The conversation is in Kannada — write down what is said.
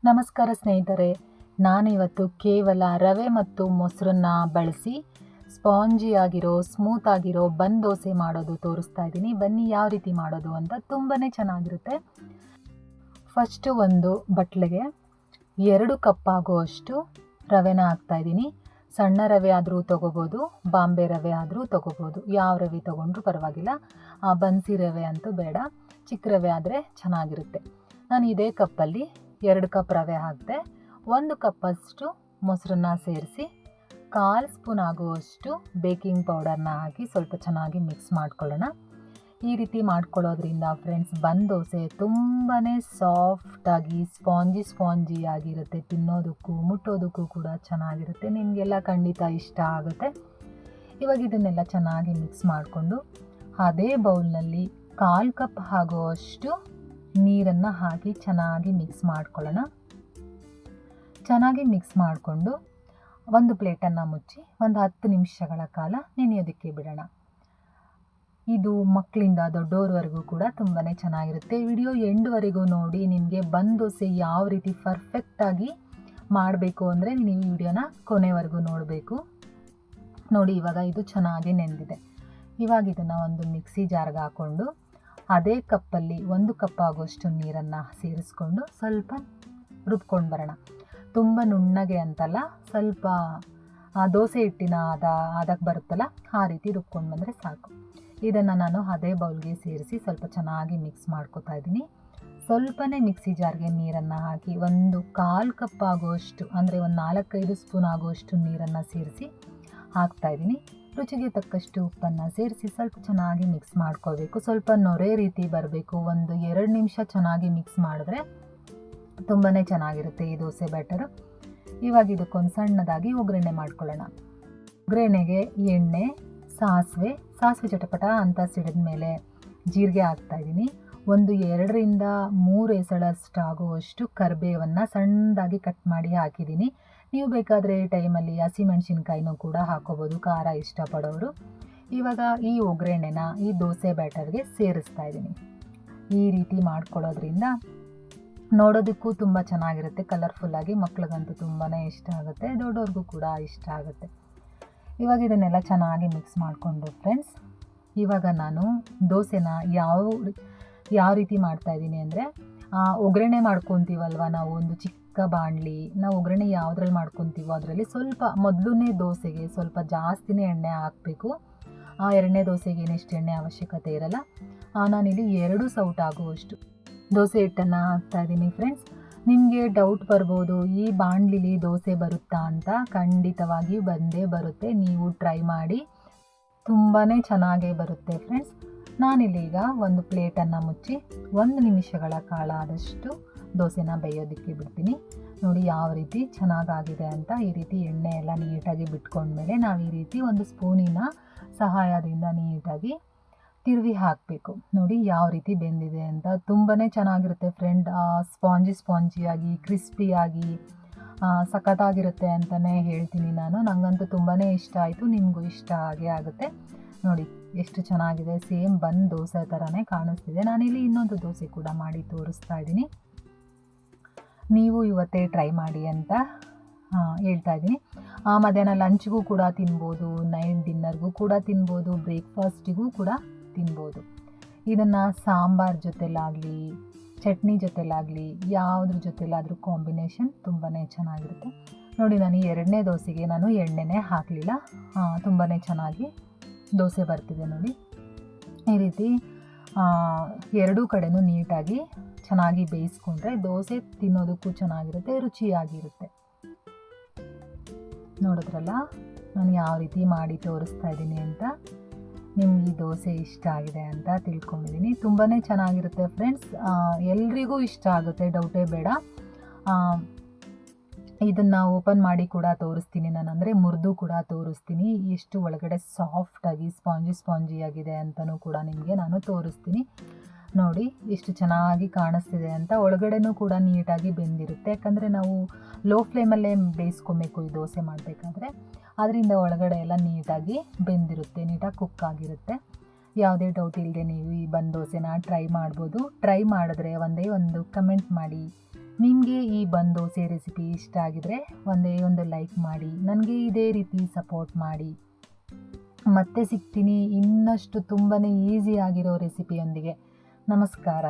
ನಮಸ್ಕಾರ ಸ್ನೇಹಿತರೆ, ನಾನಿವತ್ತು ಕೇವಲ ರವೆ ಮತ್ತು ಮೊಸರನ್ನ ಬಳಸಿ ಸ್ಪಾಂಜಿಯಾಗಿರೋ ಸ್ಮೂತ್ ಆಗಿರೋ ಬನ್ ದೋಸೆ ಮಾಡೋದು ತೋರಿಸ್ತಾ ಇದ್ದೀನಿ. ಬನ್ನಿ ಯಾವ ರೀತಿ ಮಾಡೋದು ಅಂತ. ತುಂಬಾ ಚೆನ್ನಾಗಿರುತ್ತೆ. ಫಸ್ಟು ಒಂದು ಬಟ್ಲಿಗೆ 2 ಕಪ್ ಆಗುವಷ್ಟು ರವೆನ ಹಾಕ್ತಾಯಿದ್ದೀನಿ. ಸಣ್ಣ ರವೆ ಆದರೂ ತೊಗೋಬೋದು, ಬಾಂಬೆ ರವೆ ಆದರೂ ತೊಗೋಬೋದು, ಯಾವ ರವೆ ತೊಗೊಂಡ್ರೂ ಪರವಾಗಿಲ್ಲ. ಬನ್ಸಿ ರವೆ ಅಂತೂ ಬೇಡ, ಚಿಕ್ಕ ರವೆ ಆದರೆ ಚೆನ್ನಾಗಿರುತ್ತೆ. ನಾನು ಇದೇ ಕಪ್ಪಲ್ಲಿ 2 ಕಪ್ ರವೆ ಹಾಕಿದೆ. 1 ಕಪ್ಪಷ್ಟು ಮೊಸರನ್ನ ಸೇರಿಸಿ 1/4 ಸ್ಪೂನ್ ಆಗುವಷ್ಟು ಬೇಕಿಂಗ್ ಪೌಡರ್ನ ಹಾಕಿ ಸ್ವಲ್ಪ ಚೆನ್ನಾಗಿ ಮಿಕ್ಸ್ ಮಾಡ್ಕೊಳ್ಳೋಣ. ಈ ರೀತಿ ಮಾಡ್ಕೊಳ್ಳೋದ್ರಿಂದ ಫ್ರೆಂಡ್ಸ್, ಬನ್ ದೋಸೆ ತುಂಬಾ ಸಾಫ್ಟಾಗಿ ಸ್ಪಾಂಜಿ ಆಗಿರುತ್ತೆ. ತಿನ್ನೋದಕ್ಕೂ ಮುಟ್ಟೋದಕ್ಕೂ ಕೂಡ ಚೆನ್ನಾಗಿರುತ್ತೆ. ನಿಮಗೆಲ್ಲ ಖಂಡಿತ ಇಷ್ಟ ಆಗುತ್ತೆ. ಇವಾಗ ಇದನ್ನೆಲ್ಲ ಚೆನ್ನಾಗಿ ಮಿಕ್ಸ್ ಮಾಡಿಕೊಂಡು ಅದೇ ಬೌಲ್ನಲ್ಲಿ 1/4 ಕಪ್ ಆಗುವಷ್ಟು ನೀರನ್ನು ಹಾಕಿ ಚೆನ್ನಾಗಿ ಮಿಕ್ಸ್ ಮಾಡ್ಕೊಳ್ಳೋಣ. ಚೆನ್ನಾಗಿ ಮಿಕ್ಸ್ ಮಾಡಿಕೊಂಡು ಒಂದು ಪ್ಲೇಟನ್ನು ಮುಚ್ಚಿ ಒಂದು 10 ನಿಮಿಷಗಳ ಕಾಲ ನೆನೆಯೋದಕ್ಕೆ ಬಿಡೋಣ. ಇದು ಮಕ್ಕಳಿಂದ ದೊಡ್ಡೋರ್ವರೆಗೂ ಕೂಡ ತುಂಬಾ ಚೆನ್ನಾಗಿರುತ್ತೆ. ವಿಡಿಯೋ ಎಂಡ್ವರೆಗೂ ನೋಡಿ. ನಿಮಗೆ ಬನ್ ದೋಸೆ ಯಾವ ರೀತಿ ಪರ್ಫೆಕ್ಟಾಗಿ ಮಾಡಬೇಕು ಅಂದರೆ ನೀವು ಈ ವಿಡಿಯೋನ ಕೊನೆವರೆಗೂ ನೋಡಬೇಕು. ನೋಡಿ, ಇವಾಗ ಇದು ಚೆನ್ನಾಗಿ ನೆಂದಿದೆ. ಇವಾಗ ಇದನ್ನು ಒಂದು ಮಿಕ್ಸಿ ಜಾರ್ಗೆ ಹಾಕ್ಕೊಂಡು ಅದೇ ಕಪ್ಪಲ್ಲಿ 1 ಕಪ್ ಆಗುವಷ್ಟು ನೀರನ್ನು ಸೇರಿಸ್ಕೊಂಡು ಸ್ವಲ್ಪ ರುಬ್ಕೊಂಡು ಬರೋಣ. ತುಂಬ ನುಣ್ಣಗೆ ಅಂತಲ್ಲ, ಸ್ವಲ್ಪ ದೋಸೆ ಹಿಟ್ಟಿನ ಅದಕ್ಕೆ ಬರುತ್ತಲ್ಲ ಆ ರೀತಿ ರುಬ್ಕೊಂಡು ಬಂದರೆ ಸಾಕು. ಇದನ್ನು ನಾನು ಅದೇ ಬೌಲ್ಗೆ ಸೇರಿಸಿ ಸ್ವಲ್ಪ ಚೆನ್ನಾಗಿ ಮಿಕ್ಸ್ ಮಾಡ್ಕೊತಾ ಇದ್ದೀನಿ. ಸ್ವಲ್ಪನೇ ಮಿಕ್ಸಿ ಜಾರ್ಗೆ ನೀರನ್ನು ಹಾಕಿ 1/4 ಕಪ್ ಆಗುವಷ್ಟು ಅಂದರೆ ಒಂದು 4-5 ಸ್ಪೂನ್ ಆಗುವಷ್ಟು ನೀರನ್ನು ಸೇರಿಸಿ ಹಾಕ್ತಾಯಿದ್ದೀನಿ. ರುಚಿಗೆ ತಕ್ಕಷ್ಟು ಉಪ್ಪನ್ನು ಸೇರಿಸಿ ಸ್ವಲ್ಪ ಚೆನ್ನಾಗಿ ಮಿಕ್ಸ್ ಮಾಡ್ಕೋಬೇಕು. ಸ್ವಲ್ಪ ನೊರೆ ರೀತಿ ಬರಬೇಕು. 1-2 ನಿಮಿಷ ಚೆನ್ನಾಗಿ ಮಿಕ್ಸ್ ಮಾಡಿದ್ರೆ ತುಂಬಾ ಚೆನ್ನಾಗಿರುತ್ತೆ ಈ ದೋಸೆ ಬ್ಯಾಟರು. ಇವಾಗ ಇದಕ್ಕೊಂದು ಸಣ್ಣದಾಗಿ ಒಗ್ಗರಣೆ ಮಾಡ್ಕೊಳ್ಳೋಣ. ಒಗ್ಗರಣೆಗೆ ಎಣ್ಣೆ, ಸಾಸಿವೆ ಚಟಪಟ ಅಂತ ಸಿಡಿದ ಮೇಲೆ ಜೀರಿಗೆ ಹಾಕ್ತಾಯಿದ್ದೀನಿ. 2-3 ಎಸಳಷ್ಟು ಆಗುವಷ್ಟು ಕರಿಬೇವನ್ನು ಸಣ್ಣದಾಗಿ ಕಟ್ ಮಾಡಿ ಹಾಕಿದ್ದೀನಿ. ನೀವು ಬೇಕಾದರೆ ಈ ಟೈಮಲ್ಲಿ ಹಸಿಮೆಣಸಿನ್ಕಾಯಿನೂ ಕೂಡ ಹಾಕೋಬೋದು, ಖಾರ ಇಷ್ಟಪಡೋರು. ಇವಾಗ ಈ ಒಗ್ಗರಣೆನ ಈ ದೋಸೆ ಬ್ಯಾಟರ್ಗೆ ಸೇರಿಸ್ತಾ ಇದ್ದೀನಿ. ಈ ರೀತಿ ಮಾಡ್ಕೊಳ್ಳೋದ್ರಿಂದ ನೋಡೋದಕ್ಕೂ ತುಂಬ ಚೆನ್ನಾಗಿರುತ್ತೆ, ಕಲರ್ಫುಲ್ಲಾಗಿ. ಮಕ್ಳಿಗಂತೂ ತುಂಬಾ ಇಷ್ಟ ಆಗುತ್ತೆ, ದೊಡ್ಡವ್ರಿಗೂ ಕೂಡ ಇಷ್ಟ ಆಗುತ್ತೆ. ಇವಾಗ ಇದನ್ನೆಲ್ಲ ಚೆನ್ನಾಗಿ ಮಿಕ್ಸ್ ಮಾಡಿಕೊಂಡು ಫ್ರೆಂಡ್ಸ್, ಇವಾಗ ನಾನು ದೋಸೆನ ಯಾವ ರೀತಿ ಮಾಡ್ತಾಯಿದ್ದೀನಿ ಅಂದರೆ, ಒಗ್ಗರಣೆ ಮಾಡ್ಕೊತೀವಲ್ವ ನಾವು, ಒಂದು ಚಿಕ್ಕ ಬಾಣಲಿ, ನಾವು ಒಗ್ಗರಣೆ ಯಾವುದ್ರಲ್ಲಿ ಮಾಡ್ಕೊತೀವೋ ಅದರಲ್ಲಿ ಸ್ವಲ್ಪ ಮೊದಲನೇ ದೋಸೆಗೆ ಸ್ವಲ್ಪ ಜಾಸ್ತಿನೇ ಎಣ್ಣೆ ಹಾಕಬೇಕು. ಎರಡನೇ ದೋಸೆಗೆ ಏನಿಷ್ಟು ಎಣ್ಣೆ ಅವಶ್ಯಕತೆ ಇರಲ್ಲ. ನಾನಿಲ್ಲಿ 2 ಸೌಟ್ ಆಗುವಷ್ಟು ದೋಸೆ ಹಿಟ್ಟನ್ನು ಹಾಕ್ತಾಯಿದ್ದೀನಿ ಫ್ರೆಂಡ್ಸ್. ನಿಮಗೆ ಡೌಟ್ ಬರ್ಬೋದು, ಈ ಬಾಣಲಿಲಿ ದೋಸೆ ಬರುತ್ತಾ ಅಂತ. ಖಂಡಿತವಾಗಿಯೂ ಬಂದೇ ಬರುತ್ತೆ. ನೀವು ಟ್ರೈ ಮಾಡಿ, ತುಂಬಾ ಚೆನ್ನಾಗೇ ಬರುತ್ತೆ ಫ್ರೆಂಡ್ಸ್. ನಾನಿಲ್ಲಿ ಈಗ ಒಂದು ಪ್ಲೇಟನ್ನು ಮುಚ್ಚಿ 1 ನಿಮಿಷಗಳ ಕಾಲ ಆದಷ್ಟು ದೋಸೆನ ಬೇಯೋದಕ್ಕೆ ಬಿಡ್ತೀನಿ. ನೋಡಿ ಯಾವ ರೀತಿ ಚೆನ್ನಾಗಾಗಿದೆ ಅಂತ. ಈ ರೀತಿ ಎಣ್ಣೆ ಎಲ್ಲ ನೀಟಾಗಿ ಬಿಟ್ಕೊಂಡ್ಮೇಲೆ ನಾವು ಈ ರೀತಿ ಒಂದು ಸ್ಪೂನಿನ ಸಹಾಯದಿಂದ ನೀಟಾಗಿ ತಿರುವಿ ಹಾಕಬೇಕು. ನೋಡಿ ಯಾವ ರೀತಿ ಬೆಂದಿದೆ ಅಂತ. ತುಂಬಾ ಚೆನ್ನಾಗಿರುತ್ತೆ ಫ್ರೆಂಡ್. ಸ್ಪಾಂಜಿಯಾಗಿ ಕ್ರಿಸ್ಪಿಯಾಗಿ ಸಖತ್ತಾಗಿರುತ್ತೆ ಅಂತಲೇ ಹೇಳ್ತೀನಿ ನಾನು. ನನಗಂತೂ ತುಂಬಾ ಇಷ್ಟ ಆಯಿತು, ನಿಮಗೂ ಇಷ್ಟ ಆಗೇ ಆಗುತ್ತೆ. ನೋಡಿ ಎಷ್ಟು ಚೆನ್ನಾಗಿದೆ, ಸೇಮ್ ಬನ್ ದೋಸೆ ಥರನೇ ಕಾಣಿಸ್ತಿದೆ. ನಾನಿಲ್ಲಿ ಇನ್ನೊಂದು ದೋಸೆ ಕೂಡ ಮಾಡಿ ತೋರಿಸ್ತಾ ಇದ್ದೀನಿ. ನೀವು ಇವತ್ತೇ ಟ್ರೈ ಮಾಡಿ ಅಂತ ಹೇಳ್ತಾ ಇದ್ದೀನಿ. ಮಧ್ಯಾಹ್ನ ಲಂಚ್ಗೂ ಕೂಡ ತಿನ್ಬೋದು, ನೈಟ್ ಡಿನ್ನರ್ಗೂ ಕೂಡ ತಿನ್ಬೋದು, ಬ್ರೇಕ್ಫಾಸ್ಟಿಗೂ ಕೂಡ ತಿನ್ಬೋದು. ಇದನ್ನು ಸಾಂಬಾರ್ ಜೊತೆಲಾಗಲಿ, ಚಟ್ನಿ ಜೊತೆಲಾಗಲಿ, ಯಾವುದ್ರ ಜೊತೆಲಾದರೂ ಕಾಂಬಿನೇಷನ್ ತುಂಬಾ ಚೆನ್ನಾಗಿರುತ್ತೆ. ನೋಡಿ, ನಾನು 2ನೇ ದೋಸೆಗೆ ನಾನು ಎಣ್ಣೆನೇ ಹಾಕಲಿಲ್ಲ, ತುಂಬಾ ಚೆನ್ನಾಗಿ ದೋಸೆ ಬರ್ತಿದೆ. ನೋಡಿ ಈ ರೀತಿ 2 ಕಡೆನೂ ನೀಟಾಗಿ ಚೆನ್ನಾಗಿ ಬೇಯಿಸ್ಕೊಂಡ್ರೆ ದೋಸೆ ತಿನ್ನೋದಕ್ಕೂ ಚೆನ್ನಾಗಿರುತ್ತೆ, ರುಚಿಯಾಗಿರುತ್ತೆ. ನೋಡಿದ್ರಲ್ಲ ನಾನು ಯಾವ ರೀತಿ ಮಾಡಿ ತೋರಿಸ್ತಾ ಇದ್ದೀನಿ ಅಂತ. ನಿಮ್ಗೆ ಈ ದೋಸೆ ಇಷ್ಟ ಆಗಿದೆ ಅಂತ ತಿಳ್ಕೊಂಡಿದ್ದೀನಿ. ತುಂಬಾ ಚೆನ್ನಾಗಿರುತ್ತೆ ಫ್ರೆಂಡ್ಸ್, ಎಲ್ರಿಗೂ ಇಷ್ಟ ಆಗುತ್ತೆ, ಡೌಟೇ ಬೇಡ. ಇದನ್ನು ಓಪನ್ ಮಾಡಿ ಕೂಡ ತೋರಿಸ್ತೀನಿ ನಾನು, ಅಂದರೆ ಮುರಿದು ಕೂಡ ತೋರಿಸ್ತೀನಿ. ಎಷ್ಟು ಒಳಗಡೆ ಸಾಫ್ಟಾಗಿ ಸ್ಪಾಂಜಿಯಾಗಿದೆ ಅಂತಲೂ ಕೂಡ ನಿಮಗೆ ನಾನು ತೋರಿಸ್ತೀನಿ. ನೋಡಿ ಎಷ್ಟು ಚೆನ್ನಾಗಿ ಕಾಣಿಸ್ತಿದೆ ಅಂತ. ಒಳಗಡೆನೂ ಕೂಡ ನೀಟಾಗಿ ಬೆಂದಿರುತ್ತೆ, ಯಾಕಂದರೆ ನಾವು ಲೋ ಫ್ಲೇಮಲ್ಲೇ ಬೇಯಿಸ್ಕೊಬೇಕು ಈ ದೋಸೆ ಮಾಡಬೇಕಾದ್ರೆ. ಅದರಿಂದ ಒಳಗಡೆ ಎಲ್ಲ ನೀಟಾಗಿ ಬೆಂದಿರುತ್ತೆ, ನೀಟಾಗಿ ಕುಕ್ ಆಗಿರುತ್ತೆ. ಯಾವುದೇ ಡೌಟ್ ಇಲ್ಲದೆ ನೀವು ಈ ಬನ್ ದೋಸೆನ ಟ್ರೈ ಮಾಡ್ಬೋದು. ಟ್ರೈ ಮಾಡಿದ್ರೆ ಒಂದೇ ಒಂದು ಕಮೆಂಟ್ ಮಾಡಿ ನಿಮಗೆ ಈ ಬನ್ ದೋಸೆ ರೆಸಿಪಿ ಇಷ್ಟ ಆಗಿದರೆ ಒಂದೇ ಒಂದು ಲೈಕ್ ಮಾಡಿ, ನನಗೆ ಇದೇ ರೀತಿ ಸಪೋರ್ಟ್ ಮಾಡಿ. ಮತ್ತೆ ಸಿಗ್ತೀನಿ ಇನ್ನಷ್ಟು ತುಂಬಾ ಈಸಿ ಆಗಿರೋ ರೆಸಿಪಿಯೊಂದಿಗೆ. ನಮಸ್ಕಾರ.